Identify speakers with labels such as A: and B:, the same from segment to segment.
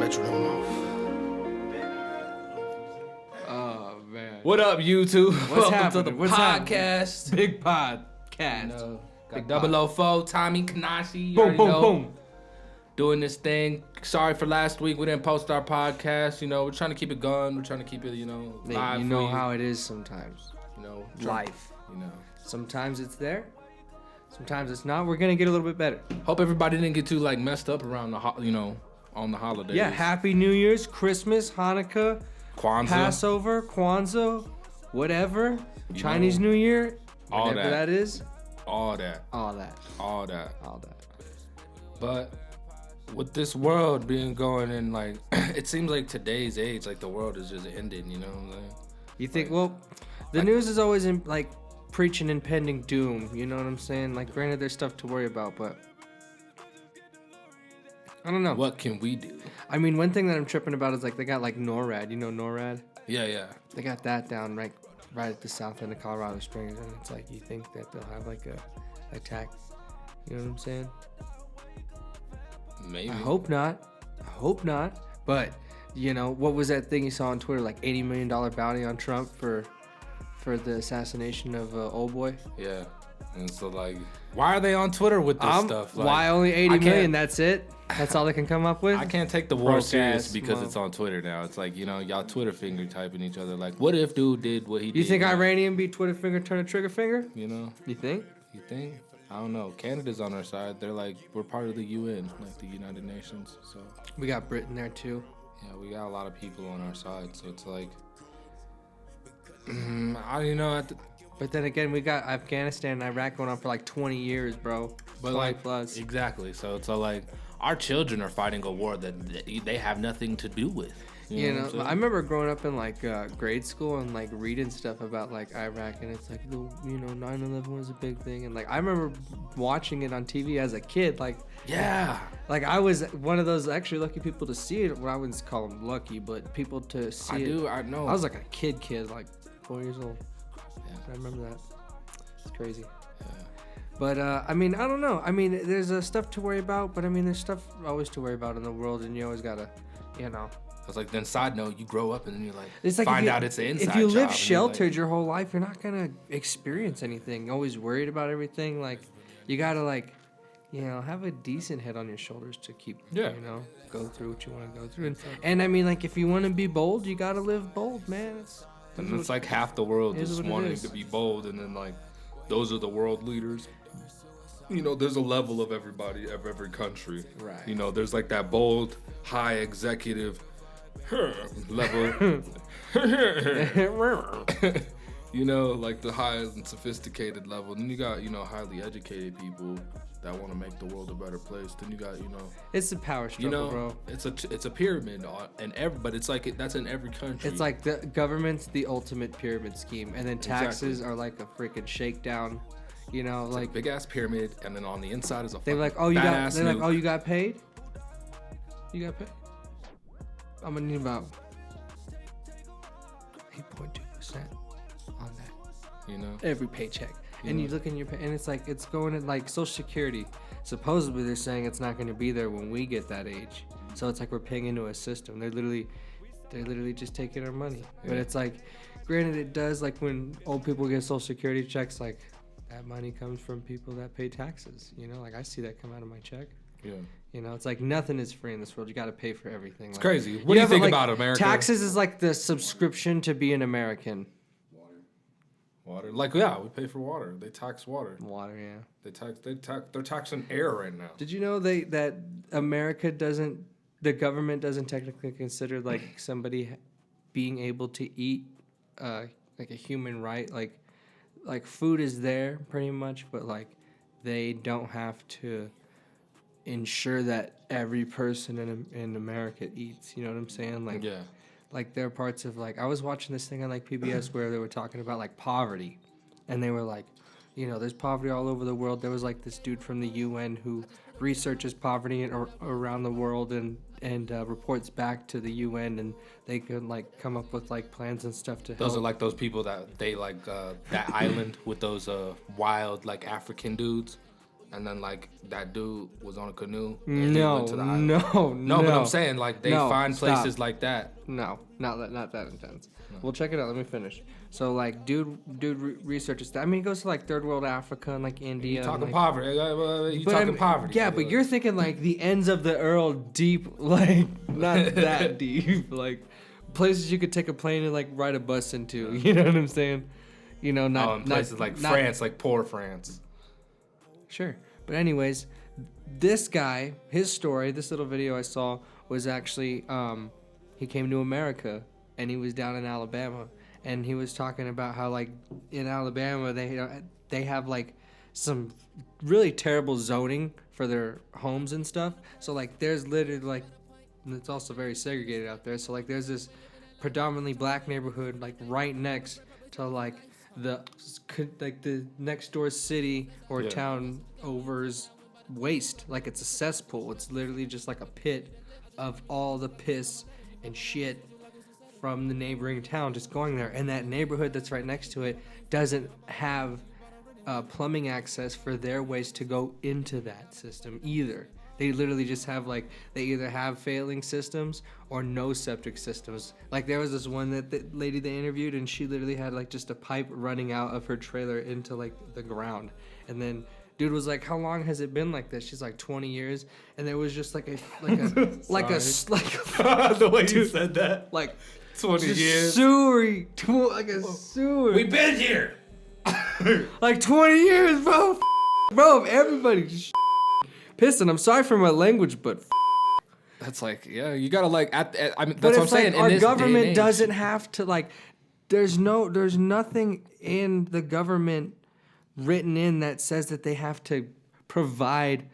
A: metronome off.
B: Oh man.
A: What up, YouTube?
B: What's
A: Welcome
B: happening?
A: to the
B: What's
A: podcast.
B: Big podcast.
A: You know,
B: Big
A: got
B: pod.
A: 004, Tommy Kanashi. You
B: Boom,
A: already
B: boom,
A: know,
B: boom.
A: doing this thing. Sorry for last week. We didn't post our podcast. You know, we're trying to keep it going. We're trying to keep it,
B: Mate,
A: live.
B: you know
A: for
B: how it is sometimes. Life.
A: You know.
B: Sometimes it's there. Sometimes it's not. We're gonna get a little bit better.
A: Hope everybody didn't get too messed up around on the holidays.
B: Yeah. Happy New Year's, Christmas, Hanukkah,
A: Kwanzaa.
B: Passover, Kwanzaa, whatever.
A: You
B: Chinese
A: know,
B: New Year.
A: all
B: Whatever
A: that.
B: that is.
A: All that.
B: All that.
A: All that.
B: All that.
A: But with this world being going in it seems like today's age, the world is just ending, you know what I'm saying?
B: You think? Well, the news is always preaching impending doom. You know what I'm saying? Granted, there's stuff to worry about, but I don't know.
A: What can we do?
B: I mean, one thing that I'm tripping about is they got NORAD. You know NORAD?
A: Yeah.
B: They got that down right at the south end of Colorado Springs, and it's you think that they'll have a attack. You know what I'm saying?
A: Maybe.
B: I hope not. But what was that thing you saw on Twitter? $80 million bounty on Trump for the assassination of old boy.
A: Yeah. And so why are they on Twitter with this stuff?
B: Why only 80 million? That's it. That's all they can come up with.
A: I can't take the war
B: Broke
A: serious
B: ass
A: because
B: mom.
A: it's on Twitter now. It's y'all Twitter finger typing each other. What if dude did what he did?
B: You think Iranian beat Twitter finger turn a trigger finger?
A: You know?
B: You think?
A: You think? I don't know. Canada's on our side. They're we're part of the UN, the United Nations. So
B: We got Britain there too.
A: yeah, we got a lot of people on our side. So it's
B: But then again, we got Afghanistan and Iraq going on for 20 years, bro.
A: But
B: 20 plus.
A: Exactly. So it's our children are fighting a war that they have nothing to do with. You know what I'm saying?
B: I remember growing up in grade school and reading stuff about Iraq, and it's 9/11 was a big thing, and I remember watching it on TV as a kid.
A: Yeah.
B: I was one of those actually lucky people to see it. Well, I wouldn't call them lucky, but people to see it.
A: I know.
B: I was a kid, 4 years old.
A: Yeah.
B: I remember that. It's crazy.
A: Yeah.
B: But I don't know. There's stuff to worry about, but there's stuff always to worry about in the world, and you always gotta,
A: It's then side note, you grow up and then you're
B: It's
A: find out it's an inside
B: If you live
A: job,
B: sheltered your whole life, you're not gonna experience anything. Always worried about everything. You gotta have a decent head on your shoulders to keep go through what you want to go through. And if you want to be bold, you gotta live bold, man. It's
A: half the world
B: is
A: just
B: what it
A: wanting
B: is.
A: to be bold, and then those are the world leaders. There's a level of everybody of every country.
B: Right.
A: There's that bold, high executive level. The high and sophisticated level. And then you got, highly educated people that want to make the world a better place. Then you got,
B: it's a power struggle, bro.
A: it's a pyramid, but it's that's in every country.
B: It's the government's the ultimate pyramid scheme, and then taxes are a freaking shakedown.
A: It's big ass pyramid, and then on the inside is a
B: they're
A: you
B: got paid. You got paid. I'm gonna need about 8.2% on that. Every paycheck. And you look in your and it's it's going in Social Security. Supposedly they're saying it's not going to be there when we get that age. So it's we're paying into a system. They're literally just taking our money. Yeah. But it's granted it does when old people get Social Security checks, that money comes from people that pay taxes. I see that come out of my check.
A: Yeah.
B: It's nothing is free in this world. You got to pay for everything.
A: It's crazy. What do you think about America?
B: Taxes is the subscription to be an American.
A: Water. We pay for water. They tax water.
B: Water, yeah.
A: They're taxing air right now.
B: Did you know that America the government doesn't technically consider somebody being able to eat a human right? Food is there pretty much, but they don't have to ensure that every person in America eats. You know what I'm saying?
A: Yeah.
B: There are parts of I was watching this thing on PBS where they were talking about poverty, and they were there's poverty all over the world. There was this dude from the UN who researches poverty around the world and reports back to the UN, and they could come up with plans and stuff to help.
A: Those are those people that they that island with those wild African dudes. and then like that dude was on a canoe.
B: No,
A: but I'm saying like they find places like that.
B: No, not that intense. No. Well, check it out. Let me finish. So like, dude researches that. I mean, he goes to like third world Africa and like India.
A: You talking
B: like,
A: poverty? Poverty?
B: Yeah, but you're thinking like the ends of the earth, deep, like not that deep, like places you could take a plane and like ride a bus into. You know what I'm saying? You know, not
A: places like France, like poor France.
B: Sure, but anyways, this guy, his story, this little video I saw was actually he came to America and he was down in Alabama. And he was talking about how, like, in Alabama, they have, like, some really terrible zoning for their homes and stuff. So, like, there's literally, like, it's also very segregated out there. So, like, there's this predominantly black neighborhood, like, right next to, like, the next door city or town over's waste. Like, it's a cesspool. It's literally just, like, a pit of all the piss and shit from the neighboring town just going there, and that neighborhood that's right next to it doesn't have plumbing access for their waste to go into that system either. They literally just have like, they either have failing systems or no septic systems. Like there was this one that the lady they interviewed, and she literally had like just a pipe running out of her trailer into like the ground, and then dude was like, "How long has it been like this?" She's like, 20 years, and there was just like a the
A: way you said that,
B: like
A: 20 years,
B: sewer, like a sewer.
A: We've been here,
B: like 20 years, bro. Bro, everybody just pissing. I'm sorry for my language, but
A: that's like, yeah, you gotta like. I mean, that's
B: but
A: what I'm saying.
B: Like, our government doesn't have to like. There's nothing in the government written in that says that they have to provide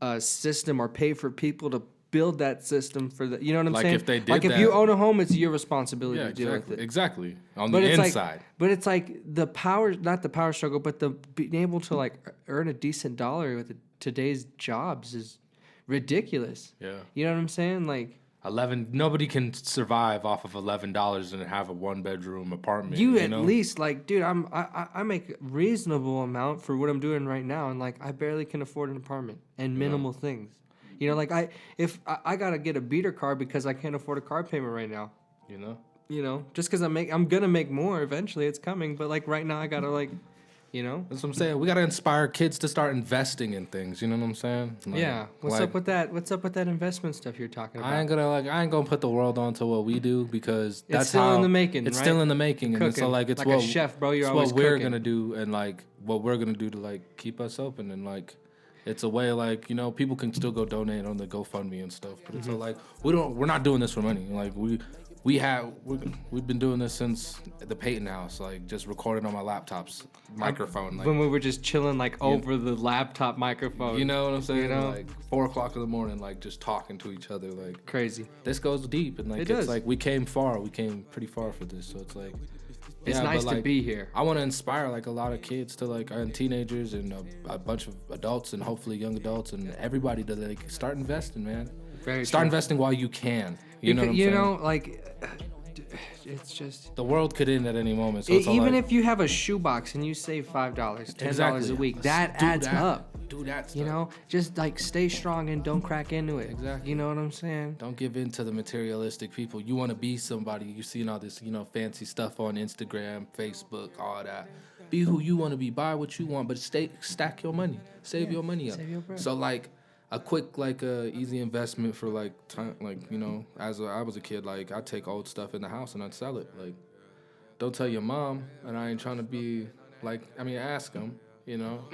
B: a system or pay for people to build that system for the, you know what I'm saying?
A: Like if they did
B: like if you own a home, it's your responsibility to deal with it.
A: Exactly. On the inside.
B: But it's like the power, not the power struggle, but the being able to like earn a decent dollar with today's jobs is ridiculous.
A: Yeah.
B: You know what I'm saying? Like,
A: nobody can survive off of $11 and have a 1-bedroom apartment.
B: You at least like, dude, I make a reasonable amount for what I'm doing right now, and like I barely can afford an apartment and minimal things. You know, like if I gotta get a beater car because I can't afford a car payment right now. You know, just because I'm gonna make more eventually. It's coming, but like right now I gotta like. You know?
A: That's what I'm saying. We got to inspire kids to start investing in things. You know what I'm saying? Like,
B: yeah. What's up with that? What's up with that investment stuff you're talking about?
A: I ain't gonna put the world onto what we do because that's
B: it's still in the making.
A: It's still in the making,
B: cooking.
A: And so like it's
B: like
A: what
B: a chef, bro. You're
A: always what we're
B: cooking.
A: Gonna do, and like what we're gonna do to like keep us open, and like it's a way like, you know, people can still go donate on the GoFundMe and stuff, but it's like we're not doing this for money. Like we've been doing this since the Peyton house, like just recording on my laptop's microphone. Like,
B: when we were just chilling like over the laptop microphone.
A: You know what I'm saying?
B: You know?
A: Like 4:00 in the morning, like just talking to each other, like
B: crazy.
A: This goes deep, and like it's like we came pretty far for this, so it's like
B: it's nice to be here.
A: I want to inspire like a lot of kids to like, and teenagers and a bunch of adults and hopefully young adults and everybody to like start investing, man. Start investing while you can. You know what I'm saying? You know,
B: like, it's just...
A: The world could end at any moment. So
B: even if you have a shoebox and you save $5, $10 a week, that adds up.
A: Do that stuff.
B: You know? Just, like, stay strong and don't crack into it.
A: Exactly.
B: You know what I'm saying?
A: Don't give in to the materialistic people. You want to be somebody. You're seeing all this, you know, fancy stuff on Instagram, Facebook, all that. Be who you want to be. Buy what you want, but stack your money. Save your money up.
B: Save your bread.
A: So, like... A quick, like, easy investment for, like, time, like, you know, I was a kid, like, I'd take old stuff in the house and I'd sell it. Like, don't tell your mom, and I ain't trying to be, like, I mean, ask them, you know.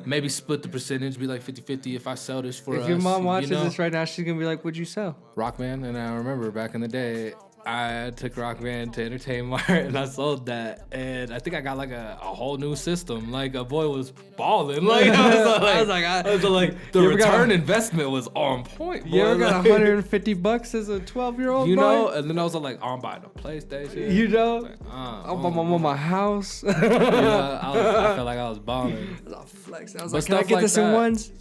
A: Maybe split the percentage, be like 50-50 if I sell this for us.
B: If your mom watches this right now, she's going to be like, what'd you sell?
A: Rockman, and I remember back in the day, I took Rockman to Entertainment Mart and I sold that, and I think I got like a whole new system. Like a boy was balling. Like I was like, the return investment was on point. Boy.
B: You ever got $150 as a 12-year-old?
A: You know, and then I was like, I'm buying a PlayStation.
B: You know,
A: like,
B: I'm on my house.
A: I felt like I was balling.
B: I was flex. I was like, can I get this in ones?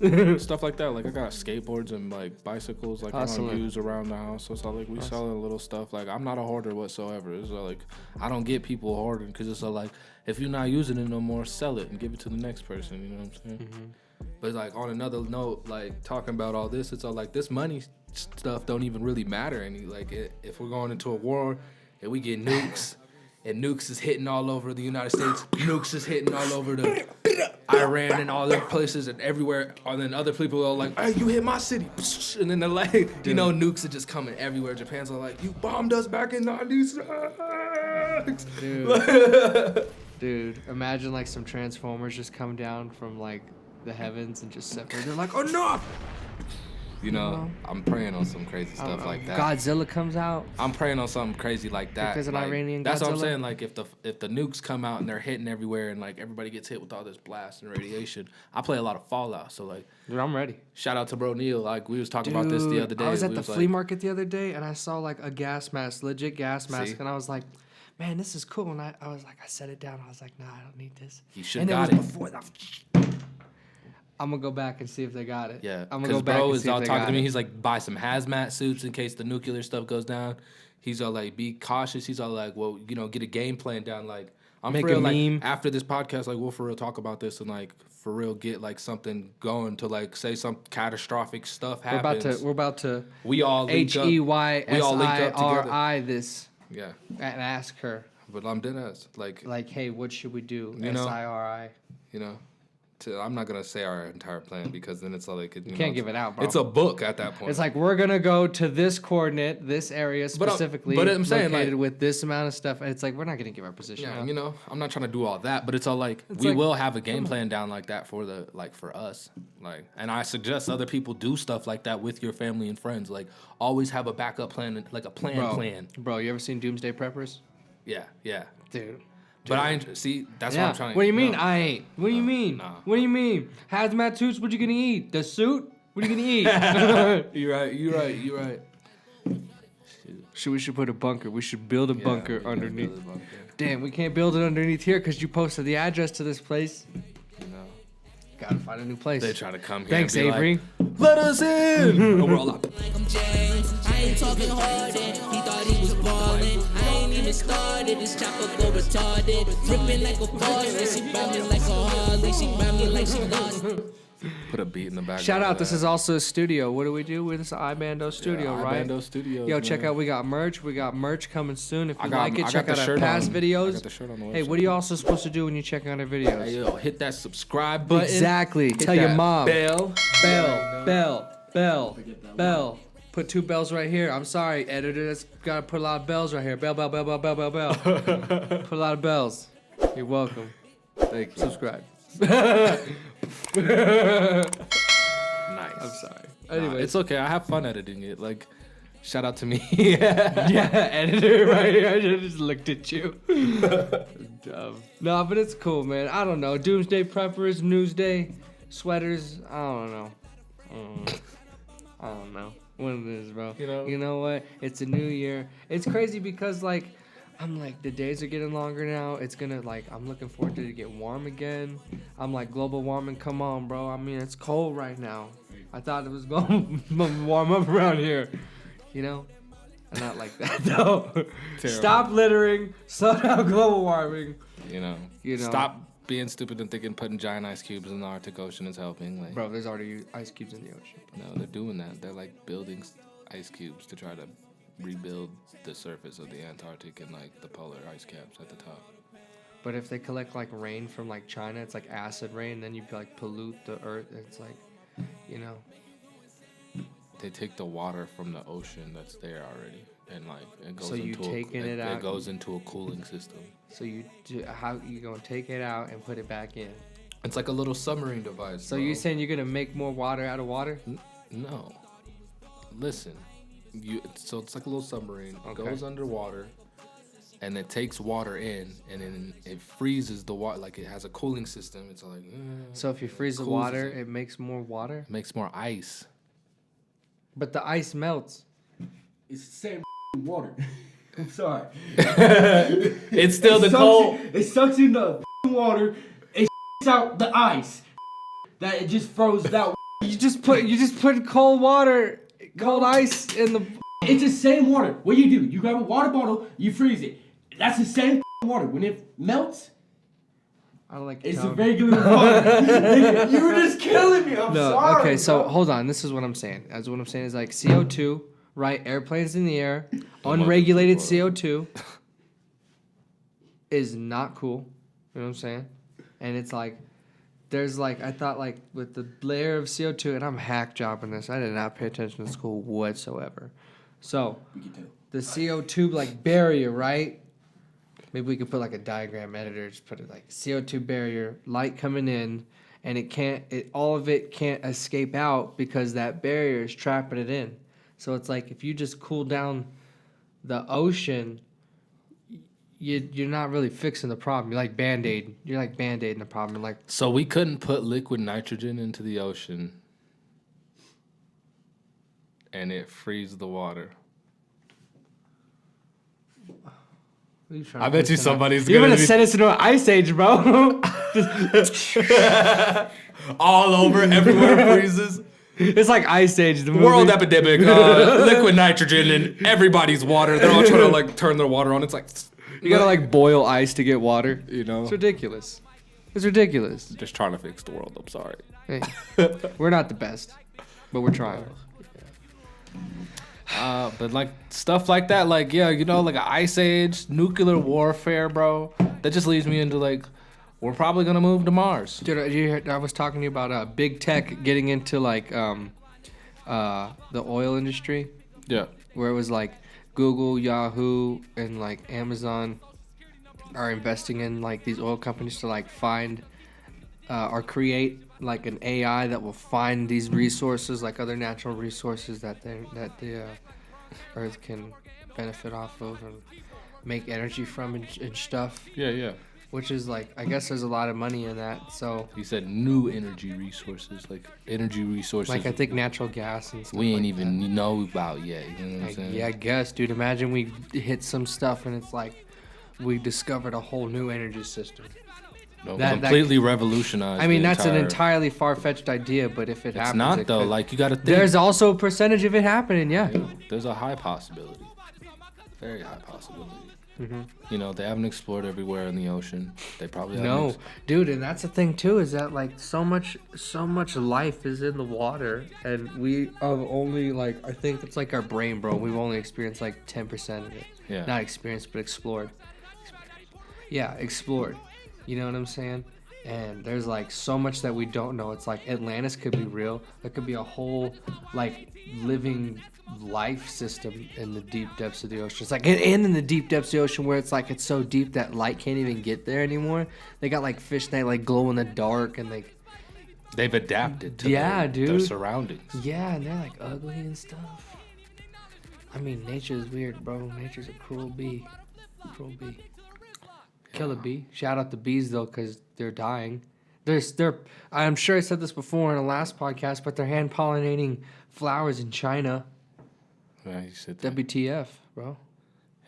A: Stuff like that. Like I got skateboards and like bicycles, like I use around the house. So it's like we selling little stuff. Like I'm not a hoarder whatsoever. It's like I don't get people hoarding because it's like if you're not using it no more, sell it and give it to the next person. You know what I'm saying? But like on another note, like talking about all this, it's all like this money stuff don't even really matter any. Like if we're going into a war and we get nukes, and nukes is hitting all over the United States, nukes is hitting all over the Iran and all the places and everywhere, and then other people are like, hey, you hit my city, and then they're like, you know, nukes are just coming everywhere. Japan's are like, you bombed us back in '96.
B: Dude, imagine like some Transformers just come down from like the heavens and just separate. They're like, enough!
A: You know, I'm praying on some crazy stuff like that.
B: Godzilla comes out.
A: I'm praying on something crazy like that.
B: There's an
A: like,
B: Iranian
A: That's
B: Godzilla.
A: what I'm saying. Like if the nukes come out and they're hitting everywhere and like everybody gets hit with all this blast and radiation. I play a lot of Fallout, so like.
B: Dude, I'm ready.
A: Shout out to bro Neil. Like we was talking about this the other day.
B: I was at the flea market the other day and I saw like a gas mask, legit gas mask, and I was like, man, this is cool. And I was like, I set it down. I was like, nah, I don't need this.
A: You should got it.
B: Before that. I'm gonna go back and see if they got it.
A: Yeah,
B: I'm gonna go back
A: bro
B: and
A: is
B: see
A: all
B: if they
A: talking
B: got
A: to me.
B: it.
A: He's like, buy some hazmat suits in case the nuclear stuff goes down. He's all like, be cautious. He's all like, well, you know, get a game plan down. Like, I'm
B: Make
A: for real.
B: a meme.
A: Like after this podcast, like we'll for real talk about this and like for real get like something going to like say some catastrophic stuff happens.
B: We're about to.
A: We all linked up.
B: HEYSIRI this.
A: Yeah.
B: And ask her.
A: But I'm dead ass. Like,
B: hey, what should we do?
A: You know,
B: SIRI.
A: You know. I'm not gonna say our entire plan because then it's like
B: you can't give it out, bro.
A: It's a book at that point.
B: It's like we're gonna go to this coordinate, this area specifically,
A: but I'm saying
B: located
A: like,
B: with this amount of stuff. It's like we're not gonna give our position.
A: Yeah,
B: out.
A: you know, I'm not trying to do all that, but it's all like we will have a game plan down like that for the for us. Like, and I suggest other people do stuff like that with your family and friends. Like, always have a backup plan, like a plan.
B: Bro, you ever seen Doomsday Preppers?
A: Yeah,
B: dude.
A: But I see. That's what I'm trying to.
B: What do you mean? I ain't. What do you mean?
A: Nah.
B: What do you mean? Hazmat suits. What you gonna eat? The suit? What are you gonna eat?
A: You're right.
B: We should put a bunker. We should build a bunker underneath. Damn, we can't build it underneath here because you posted the address to this place.
A: You know.
B: Gotta find a new place.
A: They try to come here.
B: Thanks,
A: and be
B: Avery.
A: Like, let us in. And we're all up.
C: Like I'm James, I ain't talking hard. He thought he was ballin'. I ain't even started. This chopper go retarded. Ripping like a faucet. She ride me like a Harley. She ride me like she lost.
A: Put a beat in the back.
B: Shout out, this is also a studio. What do we do? This is Ibando Studio, right?
A: Ibando Studios.
B: Yo, check out, we got merch. We got merch coming soon. If you
A: I
B: like it,
A: got
B: check
A: the
B: out our
A: shirt
B: past
A: on.
B: videos.
A: I got the shirt on the
B: Hey,
A: website.
B: what are you also supposed to do when you're checking out our videos?
A: Hey, yo, hit that subscribe button.
B: Exactly.
A: Hit
B: Tell your
A: that
B: mom.
A: Bell.
B: Bell. Put 2 bells right here. I'm sorry, editor. That's gotta put a lot of bells right here. Bell. Put a lot of bells. You're welcome.
A: Thank you.
B: Subscribe.
A: Nice.
B: I'm sorry.
A: Anyway, it's okay. I have fun editing it. Like, shout out to me.
B: Yeah, editor right here. I just looked at you. Dumb. No, but it's cool, man. I don't know. Doomsday Preppers, Newsday, sweaters. I don't know. What it is, bro. You know what? It's a new year. It's crazy because, like, I'm like, the days are getting longer now. It's gonna, like, I'm looking forward to it to get warm again. I'm like, global warming, come on, bro. I mean, it's cold right now. I thought it was going to warm up around here. You know? Not like that, though. Stop littering. Slow down global warming.
A: You know. Stop being stupid and thinking putting giant ice cubes in the Arctic Ocean is helping. Like,
B: bro, there's already ice cubes in the ocean.
A: No, they're doing that. They're, like, building ice cubes to try to rebuild the surface of the Antarctic and, like, the polar ice caps at the top.
B: But if they collect, like, rain from, like, China, it's like acid rain, then you, like, pollute the earth. It's like, you know.
A: They take the water from the ocean that's there already, and like it goes
B: it
A: goes into a cooling system.
B: So how you gonna take it out and put it back in?
A: It's like a little submarine device.
B: So you're saying you're gonna make more water out of water?
A: No. Listen, so it's like a little submarine. It goes underwater, and it takes water in, and then it freezes the water. Like it has a cooling system. It's like.
B: So if you freeze the water, it makes more water.
A: It makes more ice.
B: But the ice melts.
D: It's the same water. I'm sorry.
A: It's still the cold.
D: It sucks in the water. It out the ice. That it just froze that.
B: You just put cold water, cold ice in the.
D: It's the same water. What do? You grab a water bottle, you freeze it. That's the same water. When it melts,
B: I don't like
D: It's
B: tone.
D: a regular water. You were just killing me. I'm sorry.
B: Okay, so
D: bro.
B: hold on. This is what I'm saying. As what I'm saying is like CO2, right? Airplanes in the air, unregulated CO2 is not cool. You know what I'm saying? And it's like, there's like, I thought like with the layer of CO2, and I'm hack jobbing this. I did not pay attention to school whatsoever. So the CO2 like barrier, right? Maybe we could put like a diagram editor, just put it like CO2 barrier, light coming in, and all of it can't escape out because that barrier is trapping it in. So it's like if you just cool down the ocean, you're not really fixing the problem. You're like Band-Aid. You're like Band-Aiding the problem. Like,
A: so we couldn't put liquid nitrogen into the ocean and it frees the water. I bet you somebody's
B: You're
A: gonna
B: gonna send us into an ice age, bro.
A: all over, everywhere freezes.
B: It's like Ice Age, the movie.
A: World epidemic, liquid nitrogen in everybody's water. They're all trying to like turn their water on. It's like
B: You gotta like boil ice to get water.
A: you know,
B: It's ridiculous. It's ridiculous.
A: just trying to fix the world. I'm sorry.
B: Hey, we're not the best, but we're trying.
A: But like stuff like that, like yeah, you know, like an ice age, nuclear warfare, bro. That just leads me into like, we're probably gonna move to Mars.
B: Dude, you hear, I was talking to you about big tech getting into like the oil industry,
A: Yeah.
B: where it was like Google, Yahoo, and like Amazon are investing in like these oil companies to like find or create like an AI that will find these resources, like other natural resources that the Earth can benefit off of and make energy from and stuff.
A: Yeah, yeah.
B: Which is like, I guess there's a lot of money in that. So
A: You said new energy resources, like energy resources.
B: like I think natural gas and stuff.
A: we ain't
B: like
A: even know about yet. You know what I'm saying?
B: yeah, I guess, dude. Imagine we hit some stuff and it's like we discovered a whole new energy system.
A: No,
B: that-
A: completely revolutionized.
B: I mean,
A: the
B: that's an
A: entire-
B: entirely far-fetched idea, but if it
A: It's
B: happens,
A: not
B: it
A: though.
B: could.
A: Like you got to think.
B: There's also a percentage of it happening. Yeah.
A: There's a high possibility. Very high possibility.
B: Mm-hmm.
A: You know, they haven't explored everywhere in the ocean. They probably haven't.
B: No, dude, and that's the thing too, is that like so much life is in the water, and we have only like, I think it's like our brain, bro. We've only experienced like 10% of it.
A: Yeah.
B: Not experienced, but explored. Yeah, explored. You know what I'm saying? And there's like so much that we don't know. It's like Atlantis could be real. There could be a whole like living life system in the deep depths of the ocean. It's like, and in the deep depths of the ocean where it's like it's so deep that light can't even get there anymore. They got like fish that like glow in the dark and like,
A: They've adapted to
B: Yeah,
A: their
B: dude.
A: surroundings.
B: yeah, and they're like ugly and stuff. I mean, nature is weird, bro. Nature's a cruel bee. Cruel bee. Kill a bee. Shout out the bees though, because they're dying. They're. I'm sure I said this before in the last podcast, but they're hand pollinating flowers in China.
A: Yeah, you said that.
B: WTF, bro?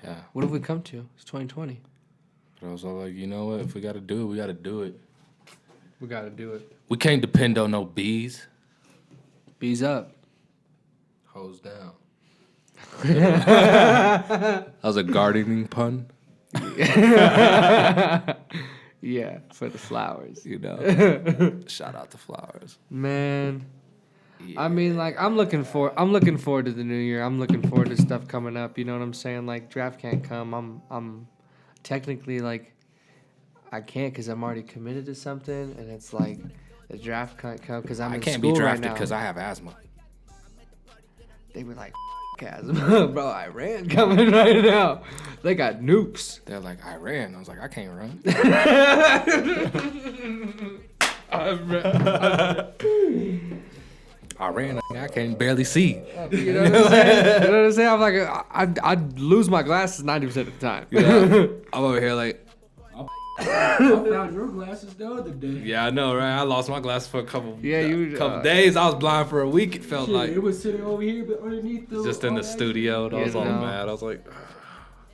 A: Yeah.
B: What have we come to? It's 2020.
A: But I was all like, you know what? If we got to do it, we got to do it.
B: We gotta do it.
A: We can't depend on no bees.
B: Bees up.
A: Hose down. That was a gardening pun.
B: Yeah, for the flowers.
A: You know. Shout out to flowers.
B: Man.
A: Yeah.
B: I mean, like, I'm looking forward to the new year. I'm looking forward to stuff coming up. You know what I'm saying? Like, draft can't come. I'm technically like, I can't because I'm already committed to something, and it's like the draft can't come because I'm
A: I
B: in
A: can't
B: school
A: be
B: right
A: drafted
B: now.
A: because I have asthma.
B: They were like, asthma, bro. Iran coming right now. They got nukes.
A: They're like, Iran. I was like, I can't run. Iran, I can't barely see.
B: You know what I'm saying? You know what I'm saying? I'm like, I'd lose my glasses 90% of the time.
A: Yeah. I'm over here like,
D: I found your glasses the other day.
A: yeah, I know, right? I lost my glasses for a couple
B: you
A: days. I was blind for a week. It felt
D: Shit,
A: like
D: it was sitting over here, but underneath the.
A: just in the studio. And I was all
B: know.
A: mad. I was like,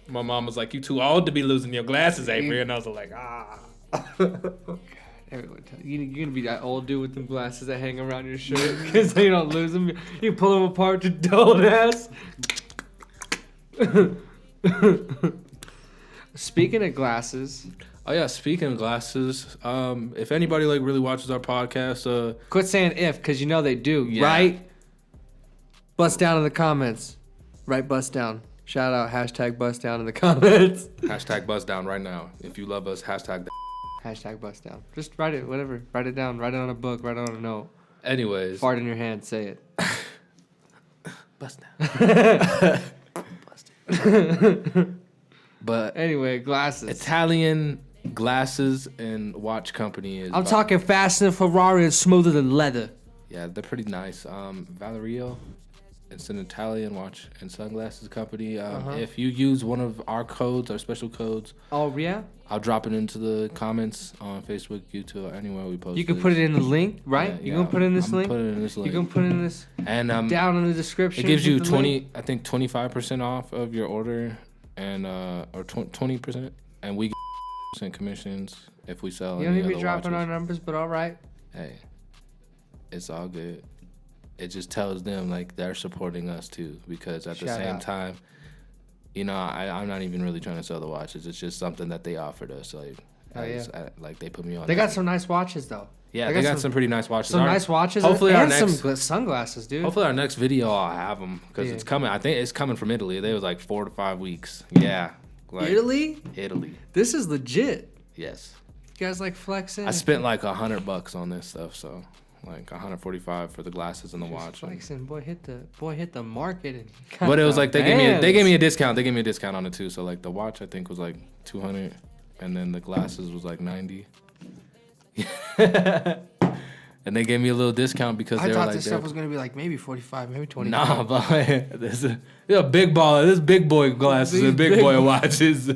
A: my mom was like, "You too old to be losing your glasses, Avery." And I was like,
B: Everyone tell you, you're gonna be that old dude with them glasses that hang around your shirt because you don't lose them. You pull them apart to dull ass. Speaking of glasses,
A: Oh yeah, speaking of glasses, if anybody like really watches our podcast,
B: quit saying if, because you know they do,
A: Yeah.
B: right? Bust down in the comments. Right, bust down. Shout out, hashtag bust down in the comments.
A: hashtag buzz down right now. If you love us, hashtag.
B: Hashtag bust down. Just write it, whatever. Write it down. Write it on a book. Write it on a note.
A: Anyways,
B: Fart in your hand. Say it.
A: bust down. But
B: anyway, glasses.
A: Italian glasses and watch company is.
B: I'm talking faster than Ferrari and smoother than leather.
A: Yeah, they're pretty nice. Valerio, it's an Italian watch and sunglasses company. If you use one of our codes, our special codes,
B: oh yeah,
A: I'll drop it into the comments on Facebook, YouTube, anywhere we post.
B: You can put it in the link, right?
A: Yeah,
B: you gonna put it in this link?
A: Put it in this link.
B: You can put it in this
A: and
B: down in the description.
A: It gives you
B: link.
A: 25% off of your order, and or 20%, and we get commissions if we sell.
B: You don't
A: any
B: need to be
A: other
B: dropping
A: watches.
B: our numbers, but all right.
A: Hey, it's all good. It just tells them like they're supporting us too, because at the same time, you know, I'm not even really trying to sell the watches. It's just something that they offered us. Like, like they put me on.
B: They got some nice watches though.
A: Yeah, they got some pretty nice watches.
B: Some nice watches.
A: Hopefully,
B: and
A: our next
B: some sunglasses, dude.
A: Hopefully, our next video I'll have them because it's coming. I think it's coming from Italy. They was like 4 to 5 weeks. Yeah, like,
B: Italy.
A: This
B: is legit.
A: Yes.
B: You guys like flexing?
A: I spent like $100 on this stuff, so like 145 for the glasses and the watch.
B: Flexing, boy hit the market. And
A: but it was like they gave me a discount. They gave me a discount on it too. So like the watch I think was like 200, and then the glasses was like 90. And they gave me a little discount because they were like.
B: I thought this stuff was gonna be like maybe 45, maybe 25.
A: Nah, but this is a big baller. This big boy glasses and big boy watches.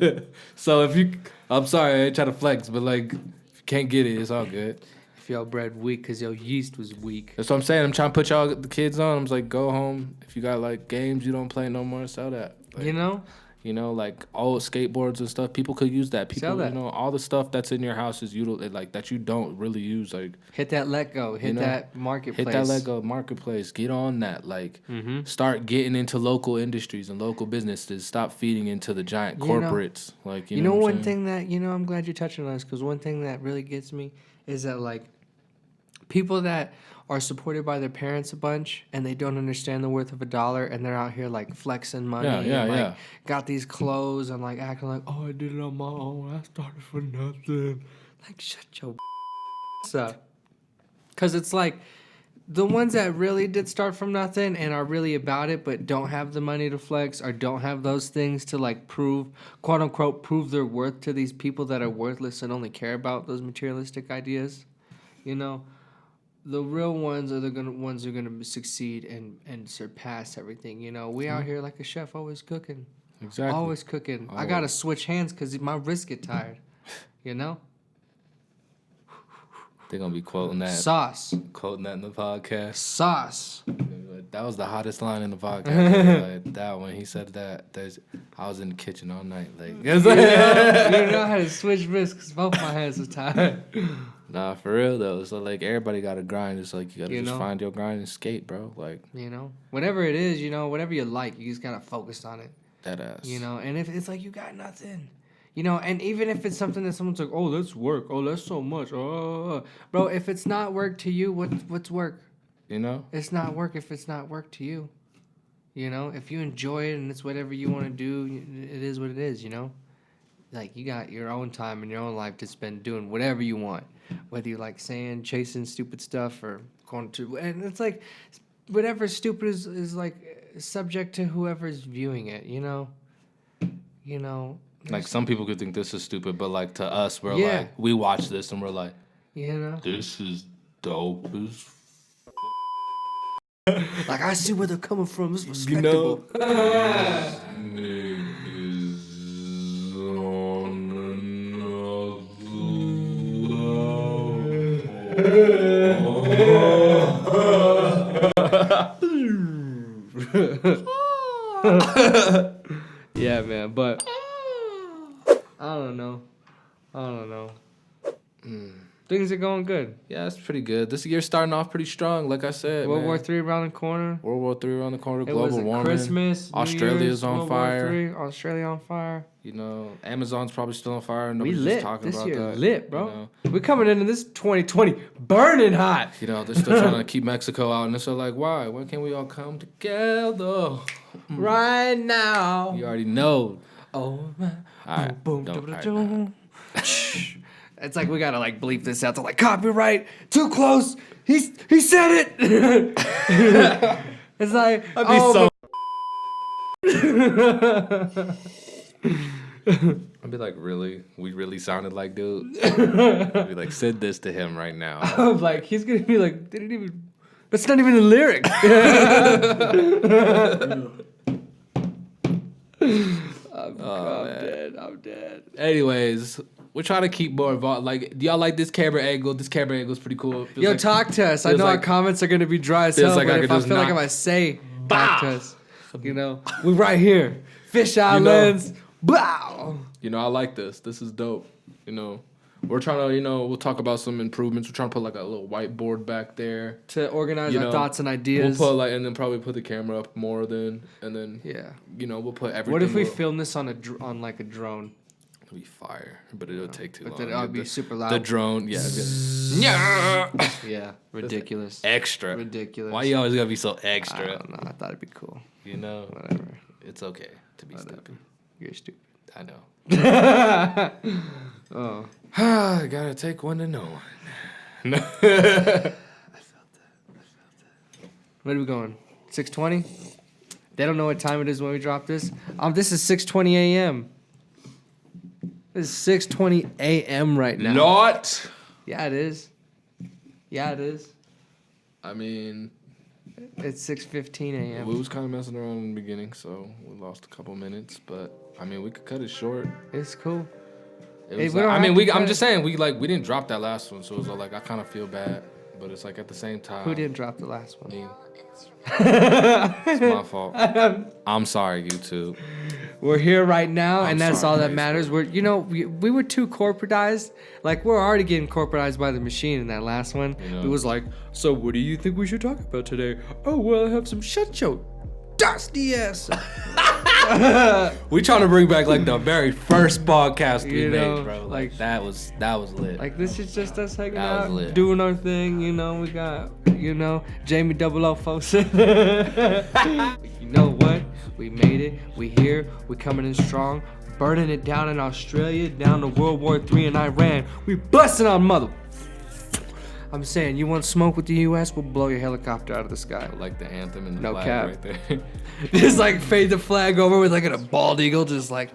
A: So if you, I'm sorry, I ain't trying to flex, but like if you can't get it, it's all good.
B: If y'all bread weak because your yeast was weak.
A: That's what I'm saying. I'm trying to put y'all the kids on. I'm just like, go home. If you got like games you don't play no more, sell that. Like, you know, like old skateboards and stuff. People could use that. People, you know, all the stuff that's in your house is like that you don't really use. Like
B: hit that let go. Hit that marketplace.
A: Hit that let go marketplace. Get on that. Like start getting into local industries and local businesses. Stop feeding into the giant corporates. Like you know
B: one thing that I'm glad you're touching on this, because one thing that really gets me is that like people that are supported by their parents a bunch and they don't understand the worth of $1 and they're out here like flexing money and got these clothes and like acting like, oh, I did it on my own, I started for nothing. Like shut your up. Because it's like the ones that really did start from nothing and are really about it but don't have the money to flex or don't have those things to like prove, quote unquote, prove their worth to these people that are worthless and only care about those materialistic ideas, you know. The real ones are the ones who are gonna succeed and surpass everything. You know, we out here like a chef, always cooking.
A: Exactly.
B: Always cooking. I gotta switch hands because my wrists get tired. You know.
A: They're gonna be quoting that.
B: Sauce.
A: Quoting that in the podcast.
B: Sauce.
A: That was the hottest line in the podcast. Like, that when he said that, I was in the kitchen all night. Like,
B: you know how to switch wrists because both my hands are tired.
A: Nah, for real though. So like everybody got to grind. It's like you gotta just find your grind and skate, bro. Like
B: whatever it is, whatever you like, you just gotta focus on it.
A: That ass.
B: And if it's like you got nothing, and even if it's something that someone's like, oh, that's work. Oh, that's so much. Oh, bro, if it's not work to you, what's work? It's not work if it's not work to you. If you enjoy it and it's whatever you want to do, it is what it is. Like you got your own time in your own life to spend doing whatever you want, whether you like chasing stupid stuff or going to, and it's like whatever stupid is like subject to whoever's viewing it,
A: Like some people could think this is stupid, but like to us, we're like, we watch this and we're like, this is dope as
B: like I see where they're coming from. It's respectable. Yeah, man, but I don't know. Things are going good.
A: Yeah, it's pretty good. This year's starting off pretty strong. Like I said,
B: World
A: man.
B: War III around the corner.
A: World War III around the corner.
B: It
A: Global
B: was
A: warming.
B: Christmas.
A: Australia's on
B: World
A: fire.
B: War III, Australia on fire.
A: You know, Amazon's probably still on fire.
B: We
A: Nobody's
B: lit
A: just talking
B: this
A: about
B: year.
A: that.
B: Lit, bro.
A: You know?
B: We're coming into this 2020 burning hot.
A: You know, they're still trying to keep Mexico out, and it's like, why? Why can't we all come together
B: right now?
A: You already know.
B: Oh my.
A: All right,
B: Boom,
A: don't-
B: boom,
A: all right,
B: boom. It's like we gotta like bleep this out to like copyright. Too close. He said it. It's like
A: I'd be so. I'd be like, really? We really sounded like dude? We like said this to him right now.
B: I'm like, he's gonna be like, didn't even. That's not even a lyric. I'm dead.
A: Anyways, we're trying to keep more involved. Like, do y'all like this camera angle? This camera angle is pretty cool. Feels
B: Yo,
A: like,
B: talk to us. I
A: feels
B: know our
A: like-
B: comments are gonna be dry as
A: feels
B: hell,
A: like I
B: but
A: could
B: if I
A: just
B: feel like
A: not-
B: if I say
A: Bow!
B: talk to us, you know, we're right here. Fish Islands. Bow.
A: You know, I like this. This is dope. You know, we're trying to, you know, we'll talk about some improvements. We're trying to put like a little whiteboard back there.
B: To organize
A: You
B: our
A: know,
B: thats and ideas.
A: We'll put like, and then probably put the camera up more then, and then,
B: Yeah.
A: you know, we'll put everything.
B: What if we
A: we'll-
B: film this on on like a drone?
A: It'll be fire, but it'll take too
B: But
A: long.
B: then it'll be
A: The-
B: super loud.
A: The drone, yeah.
B: Yeah, ridiculous.
A: Extra.
B: Ridiculous.
A: Why you always gotta be so
B: I
A: extra?
B: don't know. I thought it'd be cool.
A: You know,
B: Whatever.
A: it's okay to be stupid.
B: You're stupid.
A: I know.
B: Oh.
A: I gotta take one to know one.
B: Where are we going? 6:20? They don't know what time it is when we drop this. This is 6:20 a.m. This is 6:20 a.m. right now.
A: Not.
B: Yeah, it is. Yeah, it is.
A: I mean,
B: It's 6:15 a.m.
A: we was kind of messing around in the beginning, so we lost a couple minutes. But I mean, we could cut it short.
B: It's cool.
A: It
B: Hey,
A: was
B: we
A: like-
B: don't
A: I mean,
B: have to cut
A: I'm
B: it.
A: just saying we didn't drop that last one, so it was like I kind of feel bad, but it's like at the same time.
B: Who didn't drop the last one?
A: Me. It's my fault. I'm sorry, YouTube.
B: We're here right now,
A: I'm
B: and that's
A: sorry,
B: all that
A: Facebook.
B: matters. We were too corporatized. Like, we're already getting corporatized by the machine in that last one.
A: You know.
B: It was like, so what do you think we should talk about today? Oh, well, I have some shut show. Dusty ass.
A: We trying to bring back like the very first podcast we
B: You know,
A: made, bro. Like
B: like-
A: that was lit.
B: Like, this is just us hanging
A: That was
B: out,
A: lit.
B: doing our thing. You know, we got, Jamie 004. You know what? We made it. We here. We coming in strong. Burning it down in Australia, down to World War III in Iran. We busting on mother. I'm saying, you want smoke with the U.S.? We'll blow your helicopter out of the sky.
A: like the anthem and the
B: No
A: flag
B: cap.
A: right there.
B: Just like fade the flag over with like a bald eagle, just like,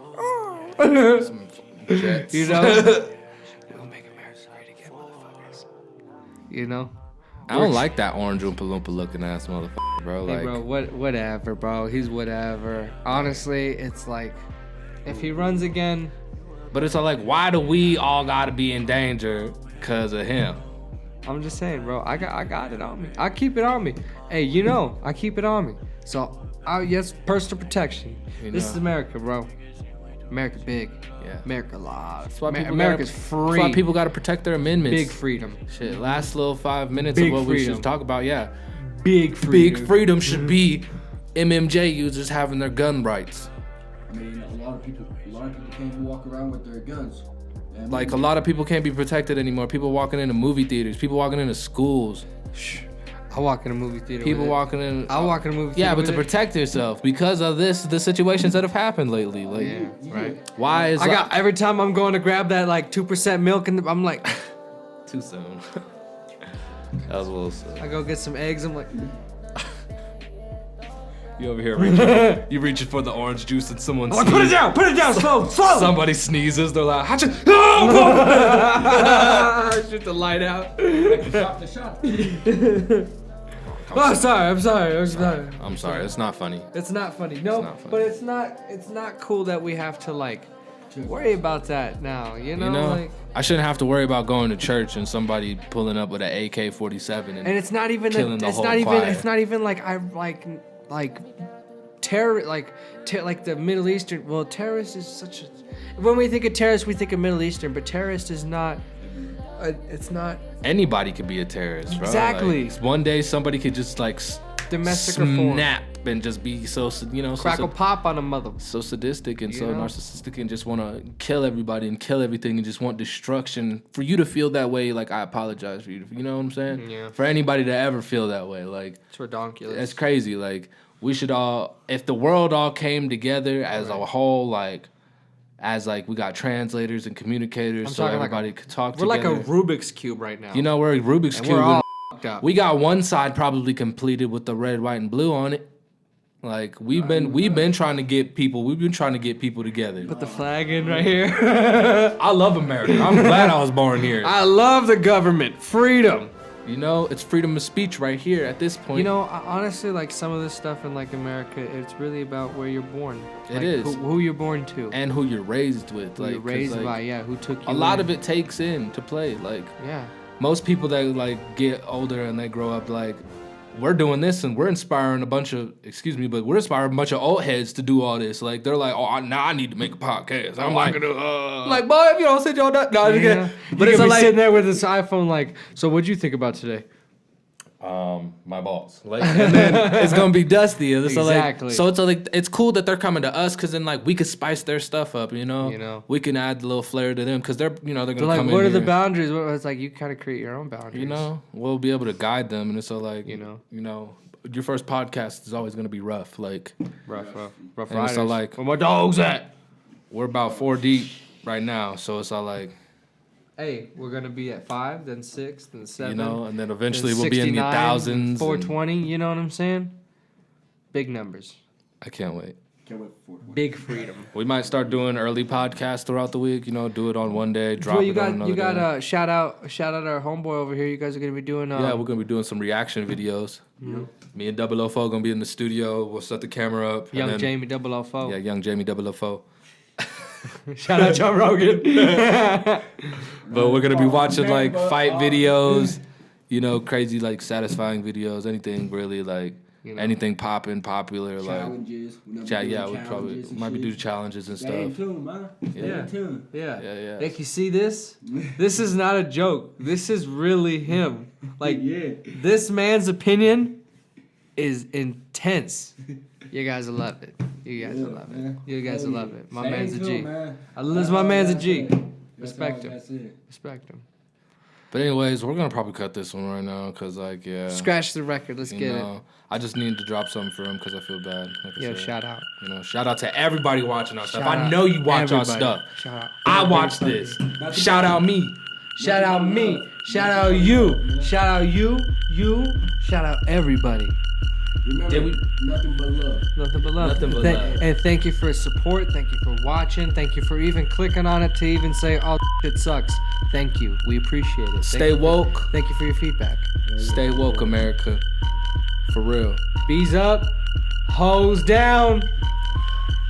A: Some jets.
B: you know. We'll make America great again, motherfuckers. You know.
A: I don't like that orange Oompa Loompa looking ass motherfucker, bro.
B: Hey,
A: Like,
B: bro, whatever, bro. He's whatever. Honestly, it's like, if he runs again,
A: but it's all like, why do we all gotta be in danger because of him?
B: I'm just saying, bro. I got it on me. I keep it on me. Hey, I keep it on me. So, yes, personal protection.
A: You
B: This
A: know.
B: is America, bro. America big.
A: Yeah.
B: America live.
A: That's why people
B: America's
A: gotta,
B: free.
A: That's why people gotta protect their amendments.
B: Big freedom.
A: Shit, last little 5 minutes
B: Big
A: of what we
B: freedom.
A: should talk about. Yeah,
B: Big freedom.
A: big freedom should be MMJ users having their gun rights.
D: I mean, a lot of people can't even walk around with their guns. And
A: Like a lot of people can't be protected anymore. People walking into movie theaters. People walking into schools.
B: I walk in a movie theater.
A: People
B: with it.
A: walking in.
B: I walk in a movie theater.
A: Yeah, but
B: with
A: to
B: it.
A: protect yourself because of the situations that have happened lately. Like,
B: Yeah, right.
A: why is
B: I got every time I'm going to grab that like 2% milk, and I'm like,
A: too soon? That was a little soon.
B: I go get some eggs. I'm like,
A: You over here reaching, you reaching for the orange juice and someone
B: put it down, slow.
A: Somebody sneezes, they're like, "Hacha!" Shoot the light out.
D: the shot.
B: Oh, I'm sorry.
A: I'm sorry, it's not funny.
B: It's not funny. No,
A: not funny.
B: but it's not cool that we have to like worry about that now. You know,
A: You know,
B: like,
A: I shouldn't have to worry about going to church and somebody pulling up with an AK-47
B: and it's not even
A: killing the
B: it's
A: whole
B: not even
A: choir.
B: it's not even like I like terror like the Middle Eastern. Well, terrorist is such a, when we think of terrorist, we think of Middle Eastern, but terrorist is not it's not.
A: Anybody could be a terrorist, bro.
B: Exactly.
A: Like, one day somebody could just like
B: Domestic reform.
A: snap and just be so, you know,
B: Crackle pop on a mother.
A: so sadistic and
B: You
A: so
B: know?
A: narcissistic and just want to kill everybody and kill everything and just want destruction. For you to feel that way, like, I apologize for you. You know what I'm saying?
B: Yeah.
A: For anybody to ever feel that way, like,
B: It's redonkulous.
A: that's crazy. Like, we should all, if the world all came together as a whole, like, as like we got translators and communicators,
B: I'm
A: so
B: talking like
A: everybody could talk
B: We're
A: together.
B: like a Rubik's Cube right now.
A: You know, we're a Rubik's
B: and
A: Cube.
B: we're all fucked up.
A: We got one side probably completed with the red, white, and blue on it. Like we've been trying to get people. We've been trying to get people together.
B: Put the flag in right here.
A: I love America. I'm glad I was born here.
B: I love the government. Freedom.
A: You know, it's freedom of speech right here at this point.
B: You know, honestly, like some of this stuff in like America, it's really about where you're born.
A: It
B: like,
A: is.
B: who you're born to.
A: And who you're raised with.
B: Who
A: like,
B: you're raised
A: 'cause, like,
B: by, yeah. Who took you
A: a lot
B: in.
A: of it takes in to play. Like,
B: Yeah.
A: most people that like get older and they grow up, like, we're doing this and we're inspiring a bunch of, we're inspiring a bunch of old heads to do all this. Like, they're like, oh, now I need to make a podcast. I'm like, boy, if you don't sit your nut. No, I'm just
B: Yeah.
A: kidding.
B: But it's
A: like,
B: sitting there with this iPhone, like, so what'd you think about today?
A: my balls. Like, and then it's gonna be dusty. So
B: Exactly.
A: Like, so it's like it's cool that they're coming to us because then like we could spice their stuff up. You know, we can add a little flair to them because they're they're gonna
B: They're like,
A: come in
B: what are the
A: here.
B: boundaries? It's like you kind of create your own boundaries.
A: You know, we'll be able to guide them, and it's so like
B: You know.
A: your first podcast is always gonna be rough. Like,
B: rough
A: and
B: riders.
A: so like
B: Where my dogs at?
A: we're about 4 deep right now, so it's all like,
B: Hey, we're gonna be at 5, then 6, then 7.
A: you know, and then eventually we'll be in the
B: 69,
A: thousands.
B: 420. You know what I'm saying? Big numbers.
A: I can't wait.
D: Can't wait for it.
B: Big freedom.
A: We might start doing early podcasts throughout the week. You know, do it on one day, drop
B: Well,
A: it on another day.
B: shout out our homeboy over here. You guys are gonna be doing
A: Yeah, we're gonna be doing some reaction videos. Me and 004 gonna be in the studio. We'll set the camera up.
B: young
A: and then,
B: Jamie 004.
A: Yeah, young Jamie 004.
B: Shout out John Rogan.
A: But we're gonna be watching like fight videos, you know, crazy like satisfying videos. Anything really like anything popping, popular like.
D: Challenges.
A: Yeah, we probably might be do challenges and
D: Stay
A: stuff.
D: tuned, man. Stay
B: Yeah.
D: tuned.
B: Yeah. Like, you see this? This is not a joke. This is really him. Like,
D: Yeah.
B: this man's opinion is intense. You guys will love it. You guys will love it.
D: man.
B: You guys will love it. My
D: Stay
B: man's a
D: tuned,
B: G.
D: man.
B: This my man's a G.
D: That's
B: Respect
D: all-
B: him.
D: That's it.
B: Respect him.
A: But anyways, we're gonna probably cut this one right now because like
B: Scratch the record. Let's
A: you
B: get
A: know, I just need to drop something for him because I feel bad. Like I
B: it. Yo,
A: said.
B: shout out.
A: You know, shout out to everybody watching our stuff.
B: Shout
A: I
B: out
A: know you watch our
B: everybody.
A: stuff.
B: Shout out.
A: I watch this. Shout out me.
B: Shout out me. Shout out you. Shout out you. You. Shout out everybody.
D: Remember,
A: Did we-
D: nothing but love.
B: Nothing but love.
A: Nothing but love.
B: And thank you for your support. Thank you for watching. Thank you for even clicking on it to even say, oh, shit sucks. Thank you. We appreciate it.
A: Stay woke.
B: Thank you for your feedback.
A: Stay woke, America. For real.
B: Bees up. Hose down.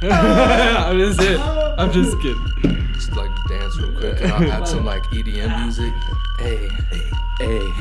B: I'm just kidding.
A: Just like dance real quick and I'll add some like EDM music. Hey, hey, hey.